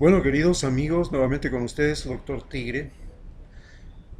Bueno, queridos amigos, nuevamente con ustedes, su doctor Tigre.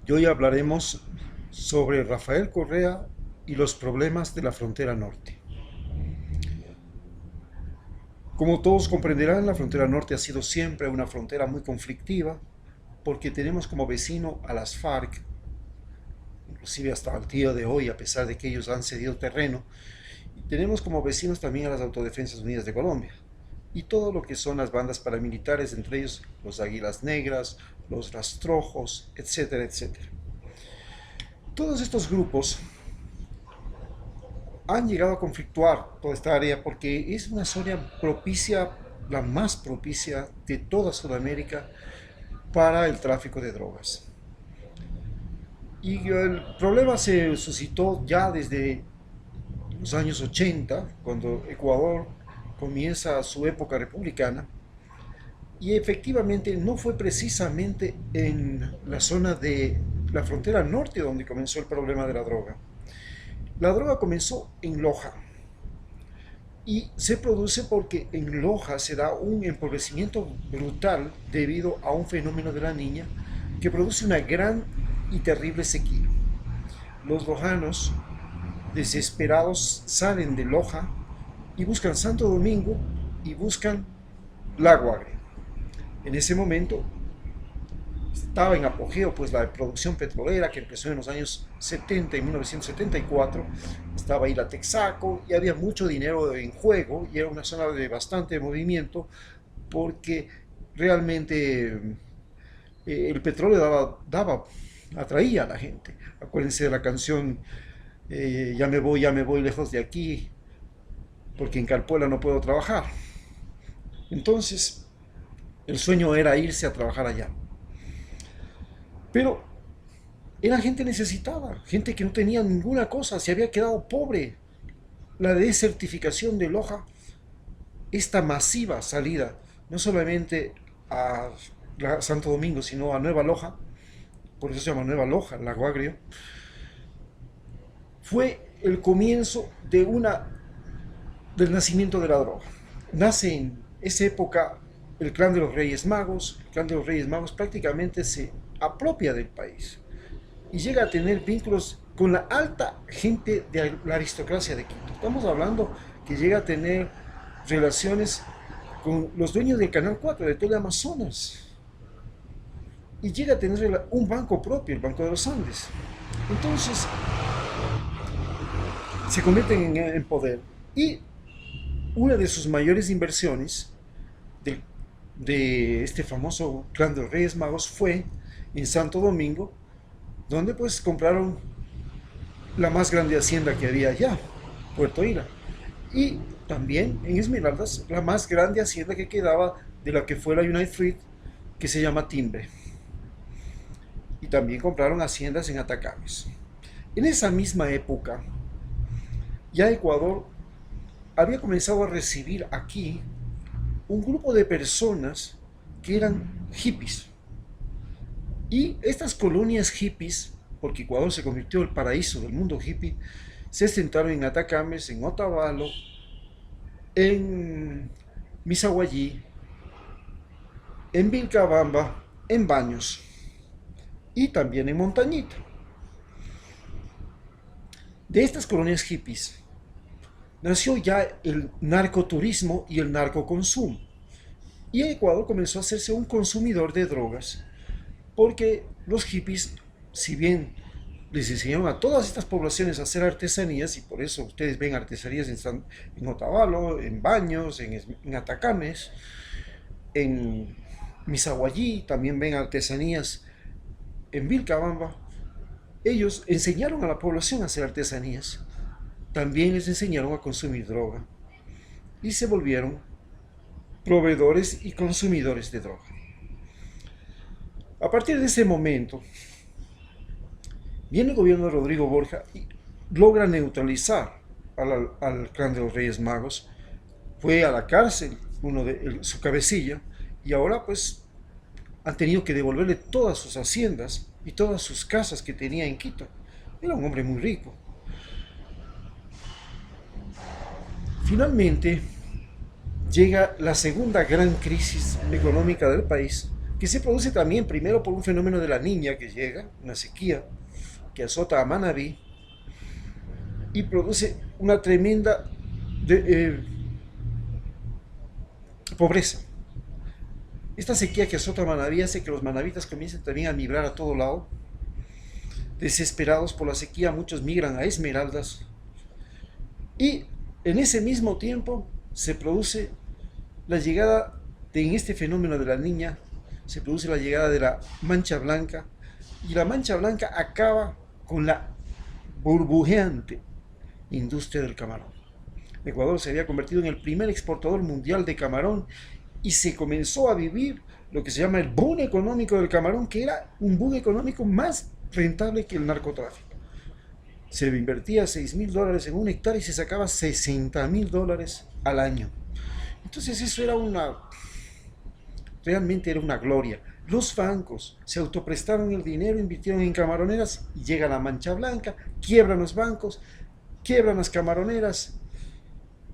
Y hoy hablaremos sobre Rafael Correa y los problemas de la frontera norte. Como todos comprenderán, la frontera norte ha sido siempre una frontera muy conflictiva porque tenemos como vecino a las FARC, inclusive hasta el día de hoy, a pesar de que ellos han cedido terreno, y tenemos como vecinos también a las Autodefensas Unidas de Colombia y todo lo que son las bandas paramilitares, entre ellos los Águilas Negras, los Rastrojos, etcétera, etcétera. Todos estos grupos han llegado a conflictuar toda esta área porque es una zona propicia, la más propicia de toda Sudamérica para el tráfico de drogas. Y el problema se suscitó ya desde los años 80, cuando Ecuador comienza su época republicana, y efectivamente no fue precisamente en la zona de la frontera norte donde comenzó el problema de la droga. La droga comenzó en Loja y se produce porque en Loja se da un empobrecimiento brutal debido a un fenómeno de la niña que produce una gran y terrible sequía. Los lojanos, desesperados, salen de Loja y buscan Santo Domingo y buscan Lago Agrio. En ese momento estaba en apogeo pues la producción petrolera que empezó en los años 70, en 1974, estaba ahí la Texaco y había mucho dinero en juego y era una zona de bastante movimiento porque realmente el petróleo atraía a la gente. Acuérdense de la canción ya me voy lejos de aquí porque en Calpuela no puedo trabajar. Entonces el sueño era irse a trabajar allá. Pero era gente necesitada, gente que no tenía ninguna cosa, se había quedado pobre. La desertificación de Loja, esta masiva salida, no solamente a Santo Domingo, sino a Nueva Loja, por eso se llama Nueva Loja, Lago Agrio, fue el comienzo del nacimiento de la droga. Nace en esa época el clan de los Reyes Magos. El clan de los Reyes Magos prácticamente se apropia del país y llega a tener vínculos con la alta gente de la aristocracia de Quito. Estamos hablando que llega a tener relaciones con los dueños del Canal 4 de todo el Amazonas y llega a tener un banco propio, el Banco de los Andes. Entonces se convierten en poder y una de sus mayores inversiones de este famoso clan de los Reyes Magos fue en Santo Domingo, donde pues compraron la más grande hacienda que había allá, Puerto Ira, y también en Esmeraldas la más grande hacienda que quedaba de la que fue la United Fruit, que se llama Timbre, y también compraron haciendas en Atacames. En esa misma época ya Ecuador había comenzado a recibir aquí un grupo de personas que eran hippies. Y estas colonias hippies, porque Ecuador se convirtió en el paraíso del mundo hippie, se asentaron en Atacames, en Otavalo, en Misaguallí, en Vilcabamba, en Baños y también en Montañita. De estas colonias hippies nació ya el narcoturismo y el narcoconsumo. Y Ecuador comenzó a hacerse un consumidor de drogas, porque los hippies, si bien les enseñaron a todas estas poblaciones a hacer artesanías, y por eso ustedes ven artesanías en Otavalo, en Baños, en Atacames, en Misaguallí, también ven artesanías en Vilcabamba, ellos enseñaron a la población a hacer artesanías, también les enseñaron a consumir droga, y se volvieron proveedores y consumidores de droga. A partir de ese momento, viene el gobierno de Rodrigo Borja y logra neutralizar al clan de los Reyes Magos. Fue a la cárcel su cabecilla y ahora pues han tenido que devolverle todas sus haciendas y todas sus casas que tenía en Quito. Era un hombre muy rico. Finalmente, llega la segunda gran crisis económica del país, que se produce también primero por un fenómeno de la Niña que llega, una sequía que azota a Manabí y produce una tremenda de, pobreza. Esta sequía que azota a Manabí hace que los manabitas comiencen también a migrar a todo lado. Desesperados por la sequía, muchos migran a Esmeraldas. Y en ese mismo tiempo se produce la llegada en este fenómeno de la Niña, se produce la llegada de la mancha blanca, y la mancha blanca acaba con la burbujeante industria del camarón. Ecuador se había convertido en el primer exportador mundial de camarón y se comenzó a vivir lo que se llama el boom económico del camarón, que era un boom económico más rentable que el narcotráfico. Se invertía $6.000 en un hectárea y se sacaba $60.000 al año. Entonces eso era realmente era una gloria. Los bancos se autoprestaron el dinero, invirtieron en camaroneras y llega la mancha blanca, quiebran los bancos, quiebran las camaroneras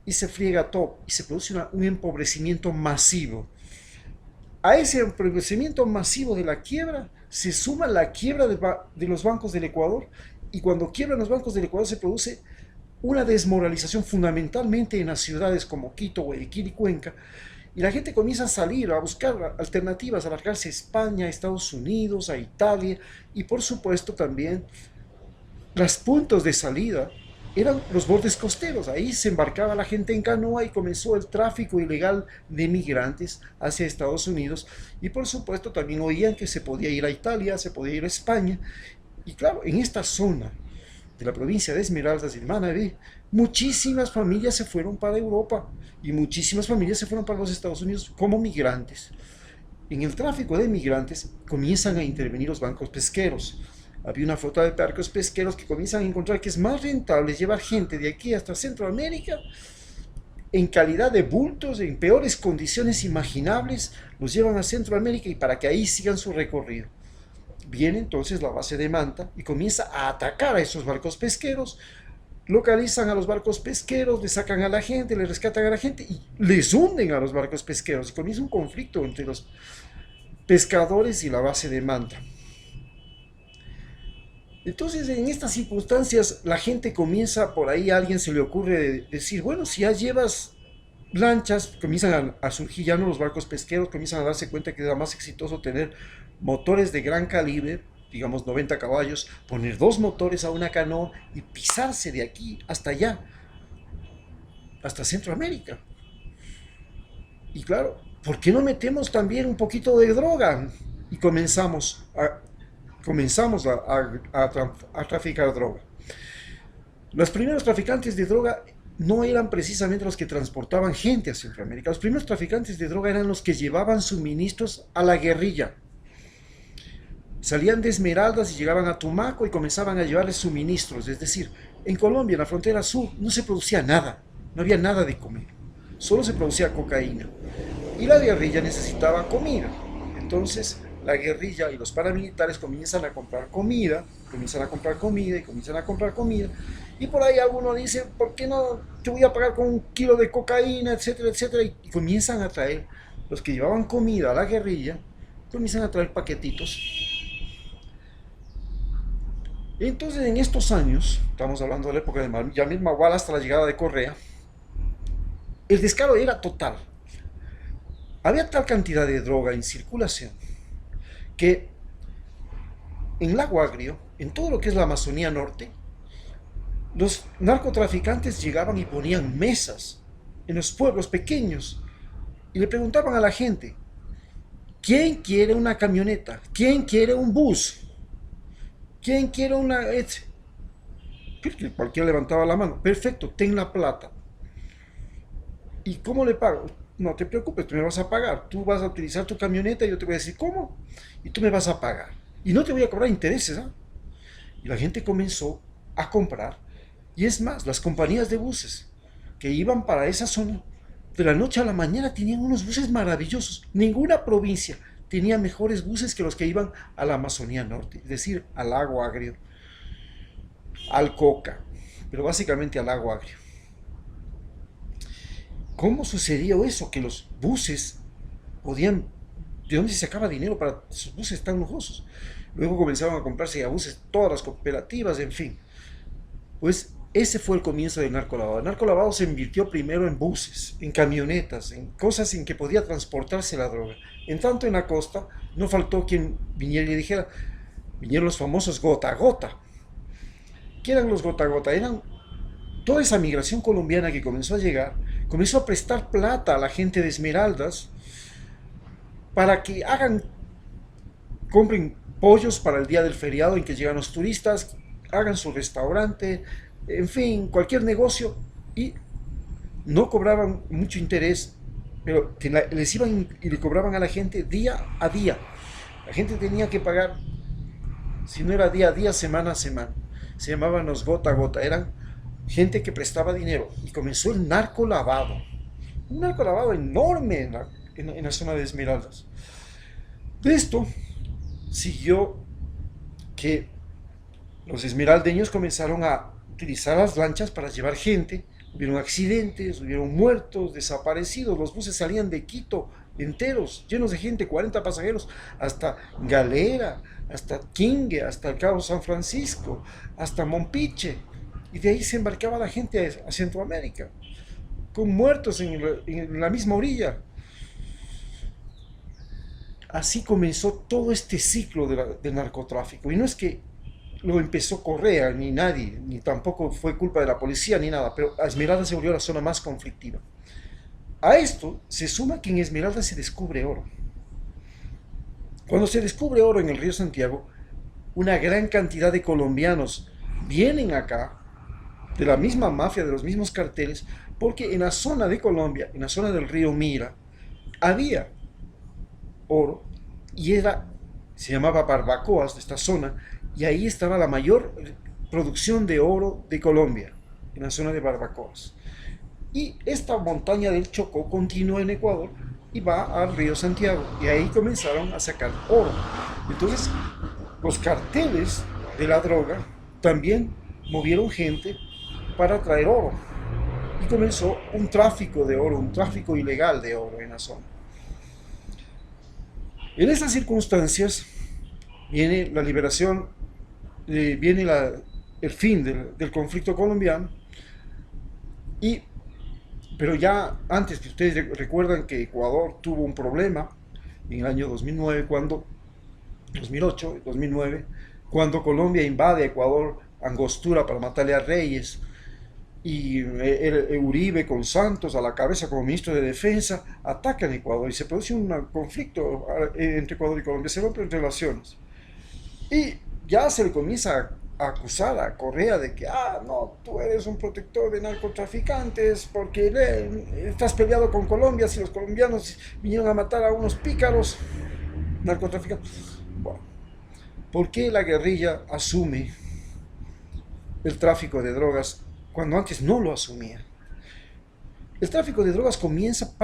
y se friega todo y se produce un empobrecimiento masivo. A ese empobrecimiento masivo de la quiebra se suma la quiebra de los bancos del Ecuador, y cuando quiebran los bancos del Ecuador se produce una desmoralización fundamentalmente en las ciudades como Quito, Guayaquil y Cuenca, y la gente comienza a salir, a buscar alternativas, a largarse a España, a Estados Unidos, a Italia, y por supuesto también los puntos de salida eran los bordes costeros. Ahí se embarcaba la gente en canoa y comenzó el tráfico ilegal de migrantes hacia Estados Unidos, y por supuesto también oían que se podía ir a Italia, se podía ir a España, y claro, en esta zona de la provincia de Esmeraldas y de Manabí, muchísimas familias se fueron para Europa y muchísimas familias se fueron para los Estados Unidos como migrantes. En el tráfico de migrantes comienzan a intervenir los bancos pesqueros. Había una flota de barcos pesqueros que comienzan a encontrar que es más rentable llevar gente de aquí hasta Centroamérica en calidad de bultos, en peores condiciones imaginables, los llevan a Centroamérica y para que ahí sigan su recorrido. Viene entonces la base de Manta y comienza a atacar a esos barcos pesqueros, localizan a los barcos pesqueros, le sacan a la gente, le rescatan a la gente y les hunden a los barcos pesqueros, y comienza un conflicto entre los pescadores y la base de Manta. Entonces, en estas circunstancias, la gente comienza, por ahí a alguien se le ocurre decir, bueno, si ya llevas lanchas, comienzan a surgir ya no los barcos pesqueros, comienzan a darse cuenta que era más exitoso tener motores de gran calibre, digamos 90 caballos, poner dos motores a una canoa y pisarse de aquí hasta allá, hasta Centroamérica. Y claro, ¿por qué no metemos también un poquito de droga? Y comenzamos a traficar droga. Los primeros traficantes de droga no eran precisamente los que transportaban gente a Centroamérica. Los primeros traficantes de droga eran los que llevaban suministros a la guerrilla. Salían de Esmeraldas y llegaban a Tumaco y comenzaban a llevarles suministros. Es decir, en Colombia, en la frontera sur, no se producía nada, no había nada de comer, solo se producía cocaína. Y la guerrilla necesitaba comida. Entonces, la guerrilla y los paramilitares comienzan a comprar comida, comienzan a comprar comida y comienzan a comprar comida. Y por ahí alguno dice, ¿por qué no te voy a pagar con 1 kilo de cocaína, etcétera, etcétera? Y comienzan a traer, los que llevaban comida a la guerrilla, comienzan a traer paquetitos. Entonces, en estos años, estamos hablando de la época de Yamil Maguala hasta la llegada de Correa, el descaro era total. Había tal cantidad de droga en circulación que en Lago Agrio, en todo lo que es la Amazonía Norte, los narcotraficantes llegaban y ponían mesas en los pueblos pequeños y le preguntaban a la gente, ¿quién quiere una camioneta? ¿Quién quiere un bus? ¿Quién quiere una...? Cualquiera levantaba la mano. Perfecto, ten la plata. ¿Y cómo le pago? No te preocupes, tú me vas a pagar. Tú vas a utilizar tu camioneta y yo te voy a decir cómo. Y tú me vas a pagar. Y no te voy a cobrar intereses. ¿Eh? Y la gente comenzó a comprar. Y es más, las compañías de buses que iban para esa zona, de la noche a la mañana tenían unos buses maravillosos. Ninguna provincia tenía mejores buses que los que iban a la Amazonía Norte, es decir, al Lago Agrio, al Coca, pero básicamente al Lago Agrio. ¿Cómo sucedió eso? Que los buses podían, ¿de dónde se sacaba dinero para esos buses tan lujosos? Luego comenzaron a comprarse ya buses todas las cooperativas, en fin. Pues ese fue el comienzo del narcolavado. El narcolavado se invirtió primero en buses, en camionetas, en cosas en que podía transportarse la droga. En tanto en la costa no faltó quien viniera y le dijera, vinieron los famosos gota a gota. ¿Qué eran los gota a gota? Eran toda esa migración colombiana que comenzó a llegar, comenzó a prestar plata a la gente de Esmeraldas para que compren pollos para el día del feriado en que llegan los turistas, hagan su restaurante, en fin, cualquier negocio, y no cobraban mucho interés, pero les iban y le cobraban a la gente día a día. La gente tenía que pagar, si no era día a día, semana a semana. Se llamaban los gota a gota, eran gente que prestaba dinero, y comenzó el narco lavado, un narco lavado enorme en la zona de Esmeraldas. De esto siguió que los esmeraldeños comenzaron a utilizar las lanchas para llevar gente. Hubieron accidentes, hubieron muertos, desaparecidos. Los buses salían de Quito enteros, llenos de gente, 40 pasajeros, hasta Galera, hasta Quingue, hasta el Cabo San Francisco, hasta Mompiche. Y de ahí se embarcaba la gente a Centroamérica, con muertos en la misma orilla. Así comenzó todo este ciclo del narcotráfico. Y no es que lo empezó Correa, ni nadie, ni tampoco fue culpa de la policía, ni nada, pero Esmeralda se volvió la zona más conflictiva. A esto se suma que en Esmeralda se descubre oro. Cuando se descubre oro en el río Santiago, una gran cantidad de colombianos vienen acá, de la misma mafia, de los mismos carteles, porque en la zona de Colombia, en la zona del río Mira, había oro, y se llamaba Barbacoas de esta zona, y ahí estaba la mayor producción de oro de Colombia, en la zona de Barbacoas. Y esta montaña del Chocó continúa en Ecuador y va al río Santiago, y ahí comenzaron a sacar oro. Entonces, los carteles de la droga también movieron gente para traer oro, y comenzó un tráfico de oro, un tráfico ilegal de oro en la zona. En estas circunstancias viene la liberación, viene el fin del conflicto colombiano, y, pero ya antes, que ustedes recuerdan que Ecuador tuvo un problema en el año 2009, 2008, 2009, cuando Colombia invade Ecuador, Angostura, para matarle a Reyes, y Uribe con Santos a la cabeza como ministro de Defensa atacan Ecuador, y se produce un conflicto entre Ecuador y Colombia, se rompen relaciones, y ya se le comienza a acusar a Correa de que, no, tú eres un protector de narcotraficantes porque estás peleado con Colombia, si los colombianos vinieron a matar a unos pícaros narcotraficantes. Bueno, ¿por qué la guerrilla asume el tráfico de drogas cuando antes no lo asumía? El tráfico de drogas comienza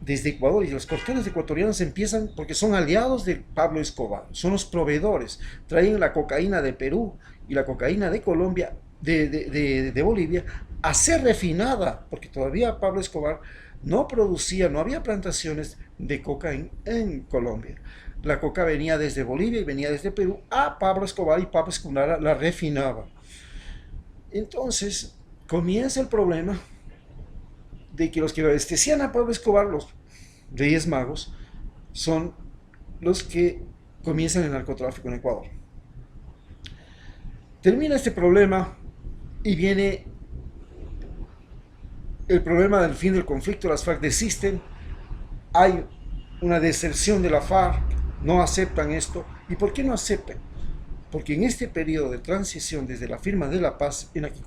desde Ecuador, y los carteles ecuatorianos empiezan porque son aliados de Pablo Escobar, son los proveedores, traen la cocaína de Perú y la cocaína de Colombia, de Bolivia, a ser refinada, porque todavía Pablo Escobar no producía, no había plantaciones de coca en Colombia. La coca venía desde Bolivia y venía desde Perú a Pablo Escobar, y Pablo Escobar la refinaba. Entonces comienza el problema de que los que abastecían a Pablo Escobar, los Reyes Magos, son los que comienzan el narcotráfico en Ecuador. Termina este problema y viene el problema del fin del conflicto. Las FARC desisten, hay una deserción de la FARC, no aceptan esto. ¿Y por qué no aceptan? Porque en este periodo de transición, desde la firma de la paz, en la que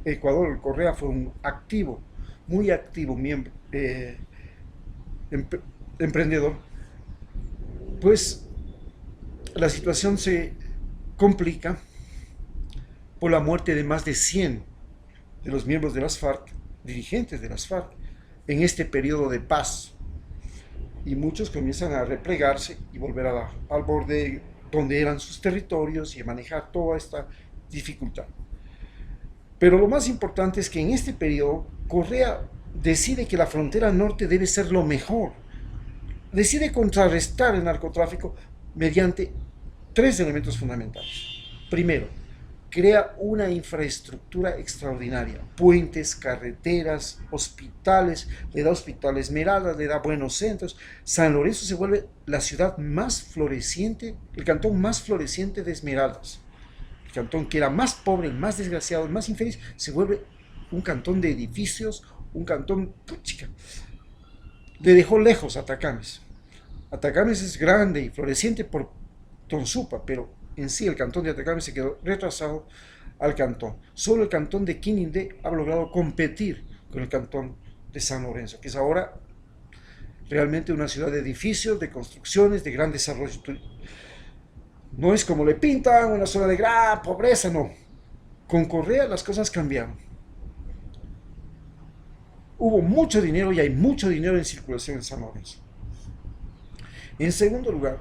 Ecuador, Correa fue un activo, muy activo miembro, emprendedor, pues la situación se complica por la muerte de más de 100 de los miembros de las FARC, dirigentes de las FARC, en este periodo de paz. Y muchos comienzan a replegarse y volver al borde donde eran sus territorios, y a manejar toda esta dificultad. Pero lo más importante es que en este periodo Correa decide que la frontera norte debe ser lo mejor. Decide contrarrestar el narcotráfico mediante tres elementos fundamentales. Primero, crea una infraestructura extraordinaria, puentes, carreteras, hospitales, le da Hospital Esmeralda, le da buenos centros. San Lorenzo se vuelve la ciudad más floreciente, el cantón más floreciente de Esmeraldas. El cantón que era más pobre, más desgraciado, más infeliz, se vuelve un cantón de edificios, un cantón, puchica, le dejó lejos a Atacames. Atacames es grande y floreciente por Tonsupa, pero en sí el cantón de Atacames se quedó retrasado al cantón. Solo el cantón de Quinindé ha logrado competir con el cantón de San Lorenzo, que es ahora realmente una ciudad de edificios, de construcciones, de gran desarrollo. No es como le pintan, una zona de gran pobreza, no. Con Correa las cosas cambiaron. Hubo mucho dinero y hay mucho dinero en circulación en San Lorenzo. En segundo lugar,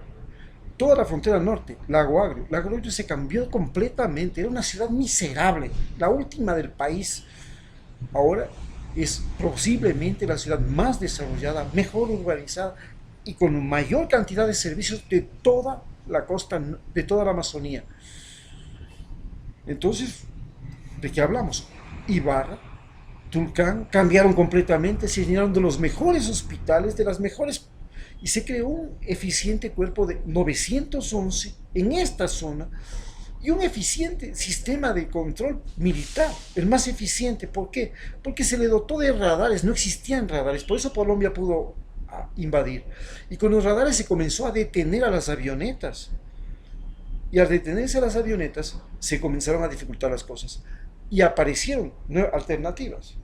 toda la frontera norte, Lago Agrio se cambió completamente, era una ciudad miserable, la última del país. Ahora es posiblemente la ciudad más desarrollada, mejor urbanizada y con mayor cantidad de servicios de toda la costa, de toda la Amazonía. Entonces, ¿de qué hablamos? Ibarra, Tulcán cambiaron completamente, se llenaron de los mejores hospitales, de las mejores, y se creó un eficiente cuerpo de 911 en esta zona y un eficiente sistema de control militar, el más eficiente. ¿Por qué? Porque se le dotó de radares, no existían radares, por eso Colombia pudo invadir. Y con los radares se comenzó a detener a las avionetas. Y al detenerse a las avionetas, se comenzaron a dificultar las cosas. Y aparecieron alternativas.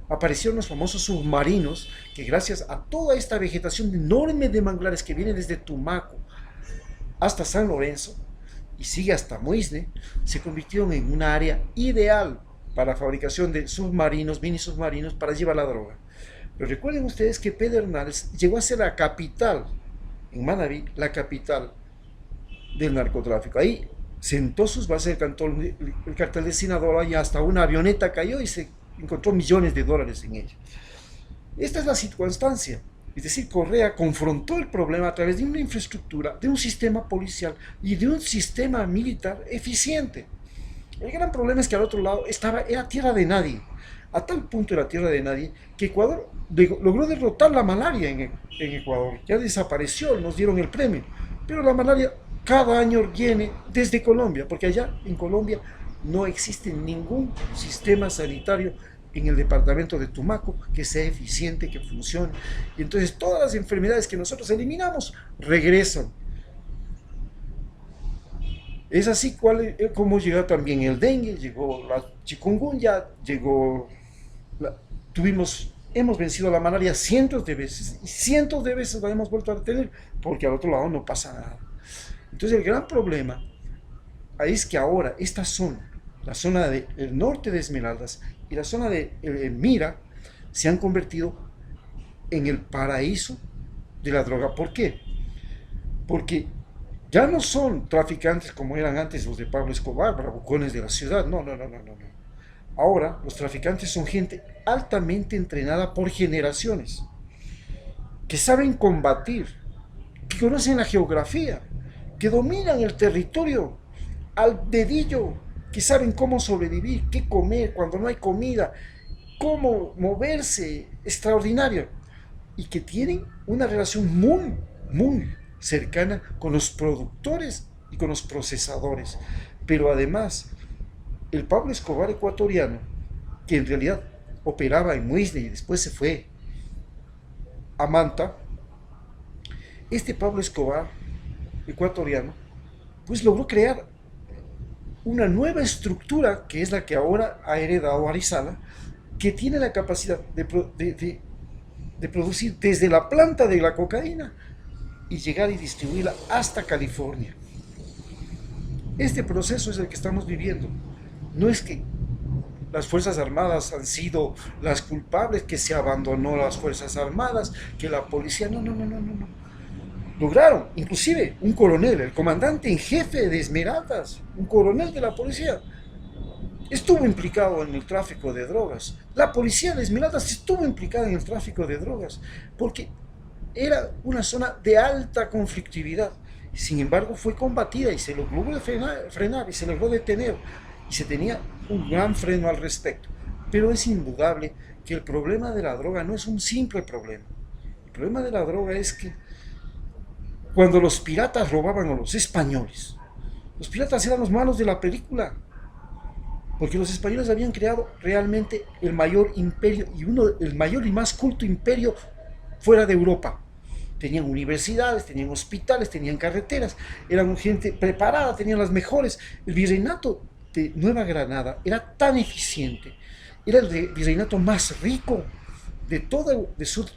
Aparecieron los famosos submarinos que gracias a toda esta vegetación enorme de manglares que viene desde Tumaco hasta San Lorenzo y sigue hasta Muisne, se convirtieron en una área ideal para fabricación de submarinos, mini submarinos para llevar la droga. Pero recuerden ustedes que Pedernales llegó a ser la capital, en Manabí, la capital del narcotráfico. Ahí sentó sus bases el cartel de Sinaloa y hasta una avioneta cayó y se encontró millones de dólares en ella. Esta es la circunstancia. Es decir, Correa confrontó el problema a través de una infraestructura, de un sistema policial y de un sistema militar eficiente. El gran problema es que al otro lado era tierra de nadie. A tal punto era tierra de nadie que Ecuador logró derrotar la malaria en Ecuador. Ya desapareció, nos dieron el premio. Pero la malaria cada año viene desde Colombia, porque allá en Colombia no existe ningún sistema sanitario en el departamento de Tumaco que sea eficiente, que funcione. Y entonces todas las enfermedades que nosotros eliminamos regresan. Es así como llegó también el dengue, llegó la chikungunya, hemos vencido la malaria cientos de veces y cientos de veces la hemos vuelto a tener porque al otro lado no pasa nada. Entonces el gran problema es que ahora esta zona, la zona del norte de Esmeraldas y la zona de Mira, se han convertido en el paraíso de la droga. ¿Por qué? Porque ya no son traficantes como eran antes los de Pablo Escobar, bravucones de la ciudad. No. Ahora los traficantes son gente altamente entrenada por generaciones, que saben combatir, que conocen la geografía, que dominan el territorio al dedillo, que saben cómo sobrevivir, qué comer cuando no hay comida, cómo moverse, extraordinario, y que tienen una relación muy cercana con los productores y con los procesadores. Pero además, el Pablo Escobar ecuatoriano, que en realidad operaba en Muisne y después se fue a Manta, este Pablo Escobar ecuatoriano, pues logró crear una nueva estructura, que es la que ahora ha heredado Arizala, que tiene la capacidad de producir desde la planta de la cocaína y llegar y distribuirla hasta California. Este proceso es el que estamos viviendo. No es que las Fuerzas Armadas han sido las culpables, que se abandonó las Fuerzas Armadas, que la policía, no. Lograron, inclusive un coronel, el comandante en jefe de Esmeraldas, un coronel de la policía, estuvo implicado en el tráfico de drogas. La policía de Esmeraldas estuvo implicada en el tráfico de drogas, porque era una zona de alta conflictividad. Sin embargo, fue combatida y se logró frenar y se logró detener. Y se tenía un gran freno al respecto. Pero es indudable que el problema de la droga no es un simple problema. El problema de la droga es que cuando los piratas robaban a los españoles, los piratas eran los malos de la película, porque los españoles habían creado realmente el mayor imperio y el mayor y más culto imperio fuera de Europa. Tenían universidades, tenían hospitales, tenían carreteras, eran gente preparada, tenían las mejores. El virreinato de Nueva Granada era tan eficiente, era el virreinato más rico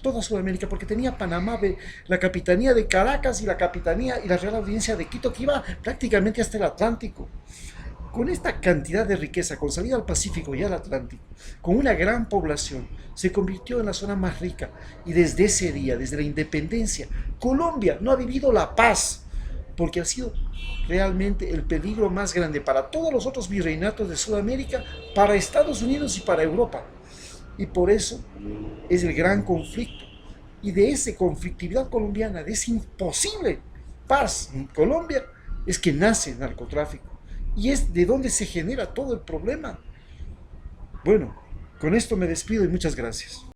toda Sudamérica, porque tenía Panamá, la capitanía de Caracas y la capitanía y la Real Audiencia de Quito, que iba prácticamente hasta el Atlántico. Con esta cantidad de riqueza, con salida al Pacífico y al Atlántico, con una gran población, se convirtió en la zona más rica. Y desde ese día, desde la independencia, Colombia no ha vivido la paz, porque ha sido realmente el peligro más grande para todos los otros virreinatos de Sudamérica, para Estados Unidos y para Europa. Y por eso es el gran conflicto. Y de esa conflictividad colombiana, de esa imposible paz en Colombia, es que nace el narcotráfico. Y es de donde se genera todo el problema. Bueno, con esto me despido y muchas gracias.